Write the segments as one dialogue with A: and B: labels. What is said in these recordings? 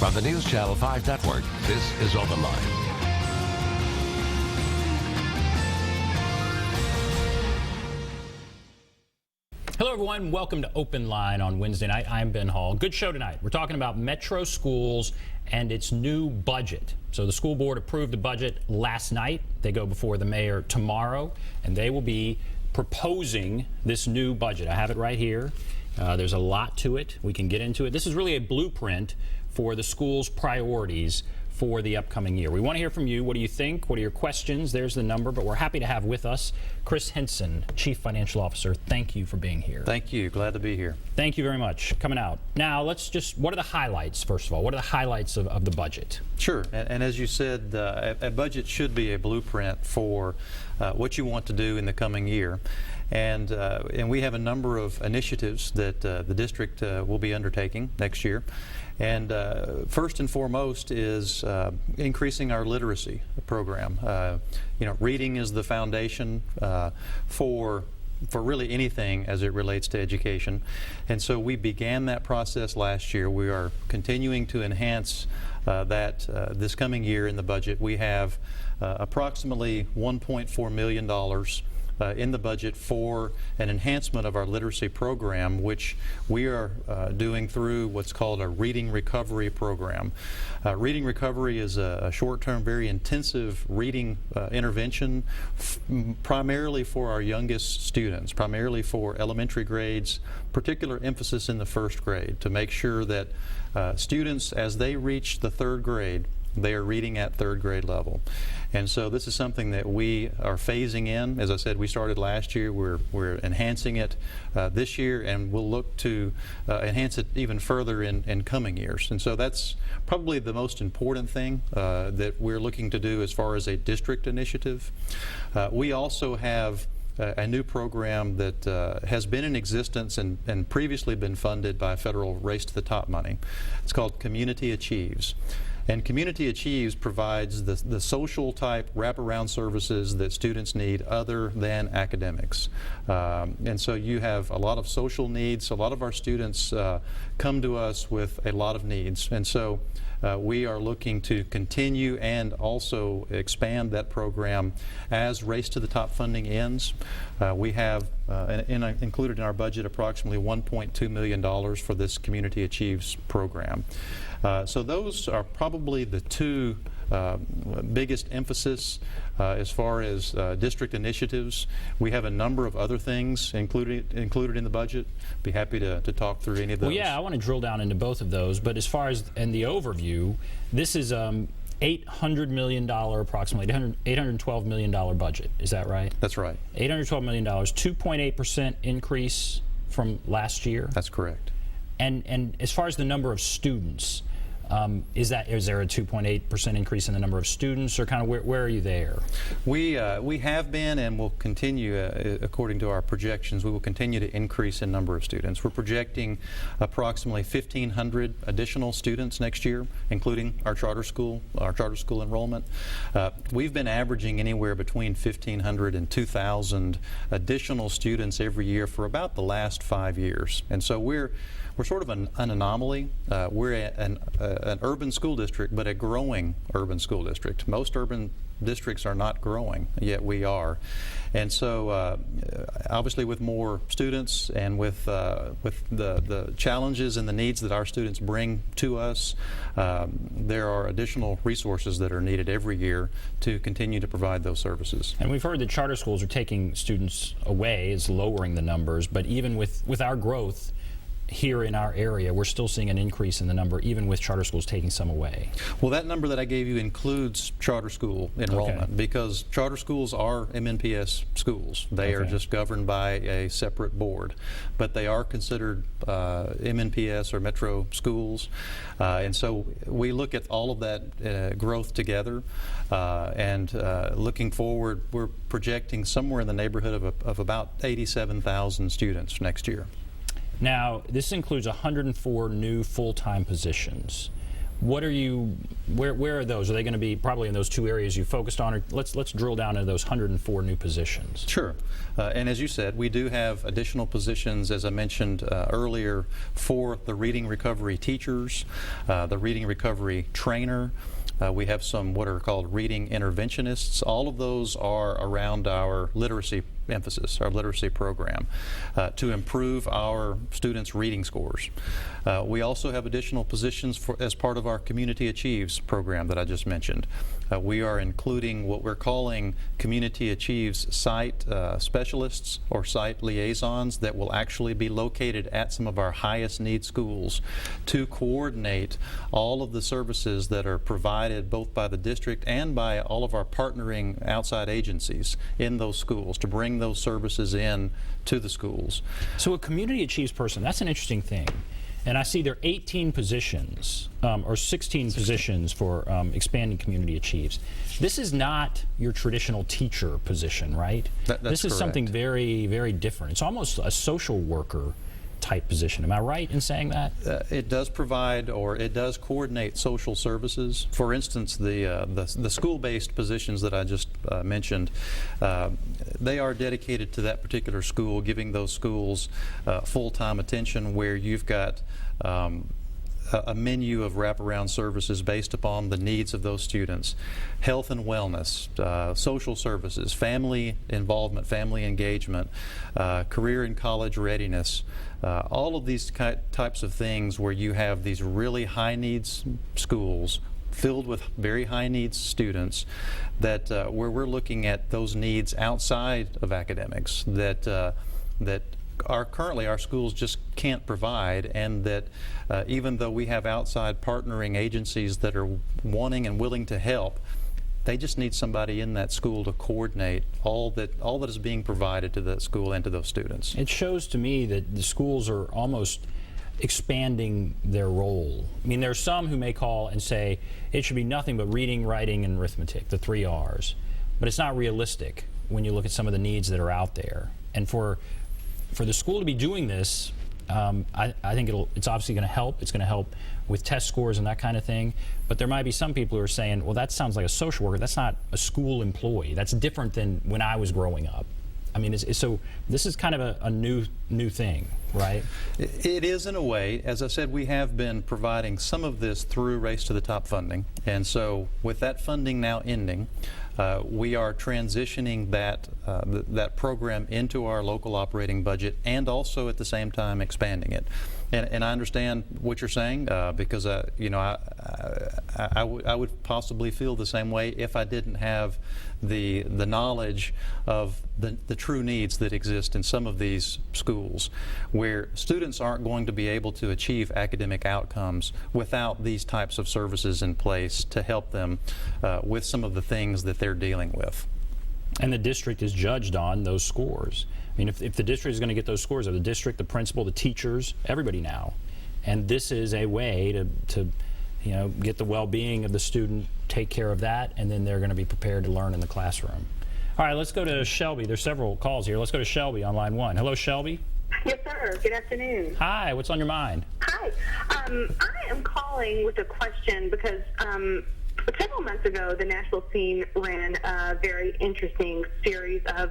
A: From the News Channel 5 Network, this is OpenLine.
B: Hello, everyone. Welcome to Open Line on Wednesday night. I'm Ben Hall. Good show tonight. We're talking about Metro Schools and its new budget. So the school board approved the budget last night. They go before the mayor tomorrow, and they will be proposing this new budget. I have it right here. There's a lot to it. We can get into it. This is really a blueprint for the school's priorities for the upcoming year. We want to hear from you. What do you think? What are your questions? There's the number, but we're happy to have with us Chris Henson, Chief Financial Officer. Thank you for being here.
C: Thank you. Glad to be here.
B: Thank you very much. Coming out. Now, what are the highlights, first of all? What are the highlights of the budget?
C: Sure. And as you said, a budget should be a blueprint for what you want to do in the coming year. And we have a number of initiatives that the district will be undertaking next year. And first and foremost is increasing our literacy program. Reading is the foundation for really anything as it relates to education. And so we began that process last year. We are continuing to enhance that this coming year in the budget. We have approximately $1.4 million in the budget for an enhancement of our literacy program, which we are doing through what's called a reading recovery program. Reading recovery is a short-term, very intensive reading intervention primarily for our youngest students, primarily for elementary grades, particular emphasis in the first grade, to make sure that students, as they reach the third grade, they are reading at third grade level. And so this is something that we are phasing in. As I said, we started last year. We're enhancing it this year, and we'll look to enhance it even further in coming years. And so that's probably the most important thing that we're looking to do as far as a district initiative. We also have a new program that has been in existence and previously been funded by federal Race to the Top money. It's called Community Achieves. And Community Achieves provides the social type wraparound services that students need other than academics. And so you have a lot of social needs. A lot of our students come to us with a lot of needs. And so we are looking to continue and also expand that program as Race to the Top funding ends. We have included in our budget approximately $1.2 million for this Community Achieves program. So those are probably the two biggest emphasis as far as district initiatives. We have a number of other things included in the budget. Be happy to talk through any of those.
B: Well, yeah, I want to drill down into both of those. But as far as in the overview, this is $800 million, approximately $812 million budget. Is that right?
C: That's right.
B: $812 million, 2.8% increase from last year.
C: That's correct.
B: And as far as the number of students, is there a 2.8% increase in the number of students, or kind of where are you there?
C: We have been and will continue, according to our projections, we will continue to increase in number of students. We're projecting approximately 1,500 additional students next year, including our charter school enrollment. We've been averaging anywhere between 1,500 and 2,000 additional students every year for about the last 5 years. And so we're sort of an anomaly. We're an urban school district, but a growing urban school district. Most urban districts are not growing, yet we are. And so obviously with more students and with the challenges and the needs that our students bring to us, there are additional resources that are needed every year to continue to provide those services.
B: And we've heard that charter schools are taking students away, is lowering the numbers, but even with our growth here in our area, we're still seeing an increase in the number, even with charter schools taking some away.
C: Well, that number that I gave you includes charter school enrollment, because charter schools are MNPS schools. They are just governed by a separate board, but they are considered MNPS or metro schools. And so we look at all of that growth together, and looking forward, we're projecting somewhere in the neighborhood of about 87,000 students next year.
B: Now, this includes 104 new full-time positions. What are you? Where are those? Are they going to be probably in those two areas you focused on? Or let's drill down into those 104 new positions.
C: Sure. And as you said, we do have additional positions, as I mentioned earlier, for the reading recovery teachers, the reading recovery trainer. We have some what are called reading interventionists. All of those are around our literacy emphasis, our literacy program, to improve our students' reading scores. We also have additional positions as part of our Community Achieves program that I just mentioned. We are including what we're calling Community Achieves site specialists or site liaisons that will actually be located at some of our highest need schools to coordinate all of the services that are provided both by the district and by all of our partnering outside agencies in those schools to bring those services in to the schools.
B: So a Community Achieves person, that's an interesting thing. And I see there are 18 positions, or 16 positions for expanding Community Achieves. This is not your traditional teacher position, right?
C: That's
B: this is
C: correct.
B: something very, very different. It's almost a social worker type position. Am I right in saying that?
C: It does provide, or it does coordinate social services. For instance, the school-based positions that I just mentioned, they are dedicated to that particular school, giving those schools full-time attention, where you've got a menu of wraparound services based upon the needs of those students. Health and wellness, social services, family involvement, family engagement, career and college readiness, all of these types of things where you have these really high needs schools filled with very high needs students, that where we're looking at those needs outside of academics that currently our schools just can't provide, and that even though we have outside partnering agencies that are wanting and willing to help, they just need somebody in that school to coordinate all that is being provided to that school and to those students.
B: It shows to me that the schools are almost expanding their role. I mean, there's some who may call and say it should be nothing but reading, writing, and arithmetic, the 3 R's. But it's not realistic when you look at some of the needs that are out there. And for the school to be doing this, I think it's obviously going to help. It's going to help with test scores and that kind of thing. But there might be some people who are saying, well, that sounds like a social worker. That's not a school employee. That's different than when I was growing up. I mean, so this is kind of a new thing, right?
C: It is in a way. As I said, we have been providing some of this through Race to the Top funding. And so with that funding now ending, we are transitioning that program into our local operating budget, and also at the same time expanding it. And I understand what you're saying, because I would possibly feel the same way if I didn't have the knowledge of the true needs that exist in some of these schools, where students aren't going to be able to achieve academic outcomes without these types of services in place to help them with some of the things that they're dealing with.
B: And the district is judged on those scores. I mean, if the district is going to get those scores, of the district, the principal, the teachers, everybody now. And this is a way to get the well-being of the student, take care of that, and then they're going to be prepared to learn in the classroom. All right, let's go to Shelby. There's several calls here. Let's go to Shelby on line 1. Hello, Shelby.
D: Yes, sir. Good afternoon.
B: Hi, what's on your mind?
D: Hi. I am calling with a question because several months ago, the national scene ran a very interesting series of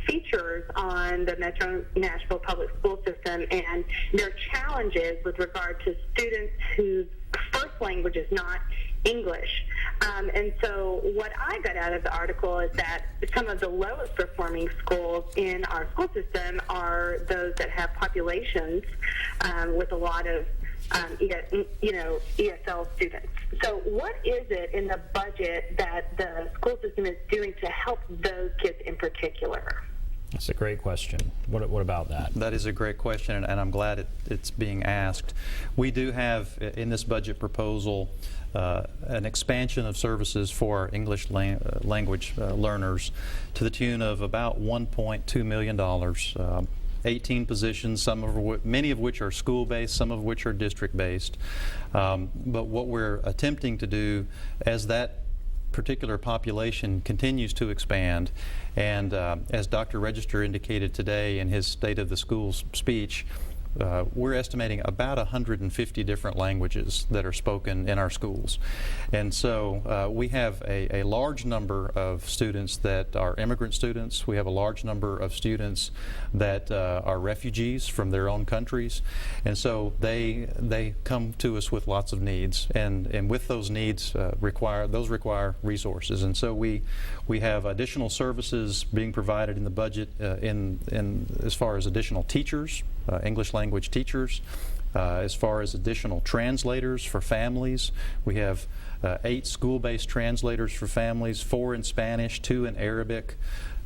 D: features on the Metro Nashville public school system and their challenges with regard to students whose first language is not English. And so what I got out of the article is that some of the lowest performing schools in our school system are those that have populations with a lot of ESL students. So what is it in the budget that the school system is doing to help those kids in particular?
B: That's a great question. What about that?
C: That is a great question, and I'm glad it's being asked. We do have in this budget proposal an expansion of services for our English language learners to the tune of about $1.2 million. 18 positions, many of which are school-based, some of which are district-based. But what we're attempting to do as that particular population continues to expand, and as Dr. Register indicated today in his State of the Schools speech, we're estimating about 150 different languages that are spoken in our schools. And so we have a large number of students that are immigrant students. We have a large number of students that are refugees from their own countries. And so they come to us with lots of needs. And with those needs require resources. And so we have additional services being provided in the budget in as far as additional teachers, English language teachers, as far as additional translators for families. We have 8 school-based translators for families, 4 in Spanish, 2 in Arabic,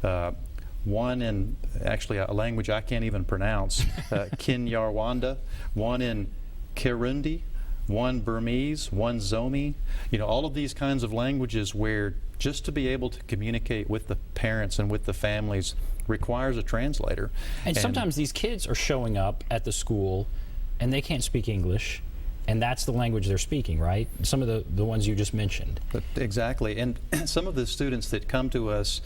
C: 1 in actually a language I can't even pronounce, Kinyarwanda, 1 in Kirundi, 1 Burmese, 1 Zomi. You know, all of these kinds of languages where just to be able to communicate with the parents and with the families requires a translator.
B: And sometimes these kids are showing up at the school and they can't speak English, and that's the language they're speaking, right? Some of the ones you just mentioned.
C: Exactly. And some of the students that come to us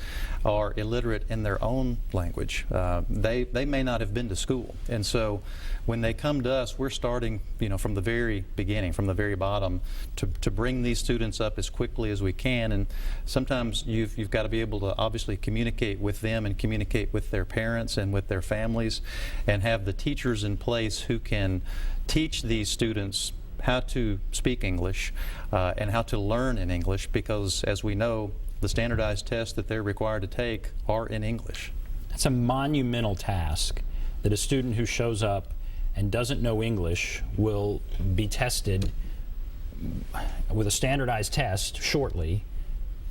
C: are illiterate in their own language. They may not have been to school. And so when they come to us, we're starting, you know, from the very beginning, from the very bottom, to bring these students up as quickly as we can. And sometimes you've got to be able to obviously communicate with them and communicate with their parents and with their families, and have the teachers in place who can teach these students how to speak English and how to learn in English, because as we know, the standardized tests that they're required to take are in English.
B: It's a monumental task that a student who shows up and doesn't know English will be tested with a standardized test shortly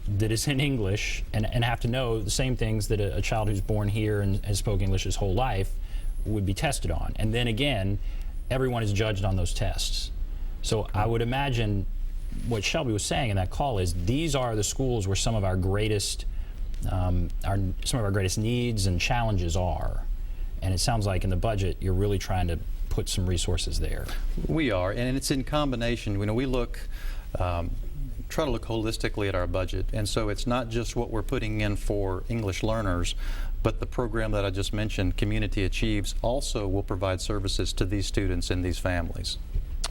B: that is in English, and have to know the same things that a child who's born here and has spoken English his whole life would be tested on. And then again, everyone is judged on those tests. So I would imagine what Shelby was saying in that call is these are the schools where some of our greatest needs and challenges are. And it sounds like in the budget you're really trying to put some resources there.
C: We are, and it's in combination. You know, we try to look holistically at our budget, and so it's not just what we're putting in for English learners, but the program that I just mentioned, Community Achieves, also will provide services to these students and these families.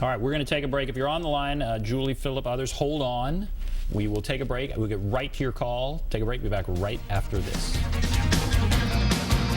B: All right, we're going to take a break. If you're on the line, Julie, Philip, others, hold on. We will take a break. We'll get right to your call. Take a break. Be back right after this.